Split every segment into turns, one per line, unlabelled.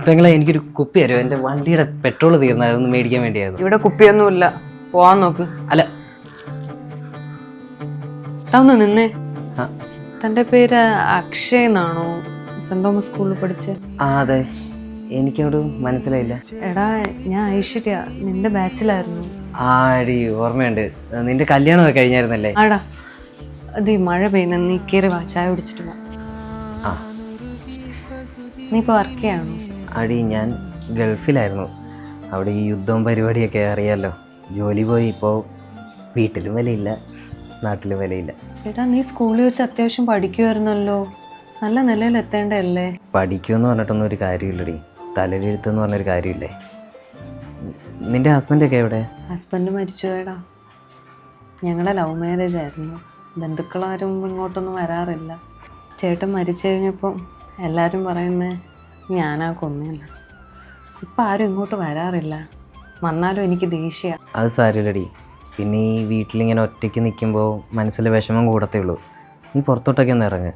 പെങ്ങളെ എനിക്കൊരു കുപ്പി തരുമോ? എൻ്റെ വണ്ടിയുടെ പെട്രോൾ തീർന്നത്, അതൊന്ന് മേടിക്കാൻ വേണ്ടിയായിരുന്നു.
ഇവിടെ കുപ്പിയൊന്നുമില്ല, പോവാൻ നോക്ക്.
അല്ല,
ഒന്ന് നിന്നേ.
ആ
തൻ്റെ പേര് അക്ഷയ് എന്നാണോ? സെന്റ് തോമസ് സ്കൂളിൽ പഠിച്ച്?
അതെ. എനിക്കവിടെ മനസ്സിലായില്ല.
എടാ, ഞാൻ ഐശ്വര്യ, നിന്റെ ബാച്ചിലായിരുന്നു.
ആടി, ഓർമ്മയുണ്ട്. നിന്റെ കല്യാണമൊക്കെ കഴിഞ്ഞായിരുന്നല്ലേ?
ആടാ, അത് ഈ മഴ പെയ്യുന്ന, നീ കയറി വാ, ചായ കുടിച്ചിട്ട് വാ.
ആ
നീ ഇപ്പോൾ വർക്ക് ചെയ്യാണോ?
ആടി, ഞാൻ ഗൾഫിലായിരുന്നു. അവിടെ ഈ യുദ്ധവും പരിപാടിയൊക്കെ അറിയാമല്ലോ. ജോലി പോയി. ഇപ്പോൾ വീട്ടിലും വിലയില്ല, നാട്ടിലും വിലയില്ല.
എടാ, നീ സ്കൂളിൽ വെച്ച് അത്യാവശ്യം പഠിക്കുമായിരുന്നല്ലോ, നല്ല നിലയിൽ എത്തേണ്ടതല്ലേ?
പഠിക്കുമെന്ന് പറഞ്ഞിട്ടൊന്നും ഒരു കാര്യമില്ലടി. തലയിലെഴുത്തെന്ന് പറഞ്ഞൊരു കാര്യമില്ലേ. നിന്റെ ഹസ്ബൻഡൊക്കെ എവിടെ?
ഹസ്ബൻഡ് മരിച്ചുപോയടാ. ഞങ്ങളുടെ ലവ് മാരേജ് ആയിരുന്നു. ബന്ധുക്കളാരും ഇങ്ങോട്ടൊന്നും വരാറില്ല. ചേട്ടൻ മരിച്ചു കഴിഞ്ഞപ്പോൾ എല്ലാവരും പറയുന്നത് ഞാനാ കൊന്നേന്ന്. ഇപ്പം ആരും ഇങ്ങോട്ട് വരാറില്ല, വന്നാലും എനിക്ക് ദേഷ്യമാണ്.
അത് സാരമില്ലടി. പിന്നെ ഈ വീട്ടിലിങ്ങനെ ഒറ്റയ്ക്ക് നിൽക്കുമ്പോൾ മനസ്സിലെ വിഷമം കൂടത്തേ ഉള്ളൂ. നീ പുറത്തോട്ടൊക്കെ ഒന്ന് ഇറങ്ങ്.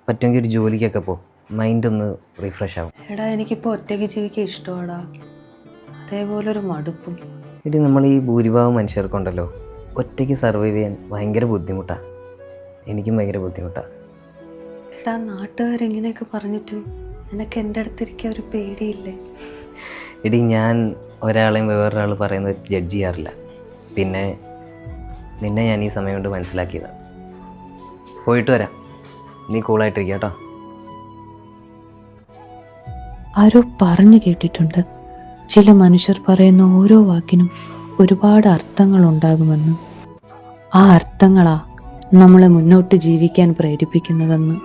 പറ്റുമെങ്കിൽ ഒരു ജോലിക്കൊക്കെ പോ, മൈൻഡ് ഒന്ന് റീഫ്രഷ് ആവും.
എടാ, എനിക്കിപ്പോൾ ഒറ്റയ്ക്ക് ജീവിക്കാൻ ഇഷ്ടമാടാ, അതേപോലൊരു മടുപ്പും.
എടി, നമ്മൾ ഈ ഭൂരിഭാഗം മനുഷ്യർക്കുണ്ടല്ലോ ഒറ്റയ്ക്ക് സർവൈവ് ചെയ്യാൻ ഭയങ്കര ബുദ്ധിമുട്ടാണ്. എനിക്കും ഭയങ്കര ബുദ്ധിമുട്ടാണ്.
എടാ, നാട്ടുകാരിങ്ങനെയൊക്കെ പറഞ്ഞിട്ടും നിനക്ക് എൻ്റെ അടുത്തിരിക്കാൻ ഒരു പേടിയില്ലേ?
എടി, ഞാൻ ഒരാളെയും വേറൊരാൾ പറയുന്നത് ജഡ്ജ് ചെയ്യാറില്ല. പിന്നെ നിന്നെ ഞാൻ ഈ സമയം കൊണ്ട് മനസ്സിലാക്കിയതാണ്. പോയിട്ട് വരാം. നീ കൂളായിട്ടിരിക്കുക കേട്ടോ.
ആരോ പറഞ്ഞു കേട്ടിട്ടുണ്ട്, ചില മനുഷ്യർ പറയുന്ന ഓരോ വാക്കിനും ഒരുപാട് അർത്ഥങ്ങൾ ഉണ്ടാകുമെന്ന്. ആ അർത്ഥങ്ങളാ നമ്മളെ മുന്നോട്ട് ജീവിക്കാൻ പ്രേരിപ്പിക്കുന്നതെന്ന്.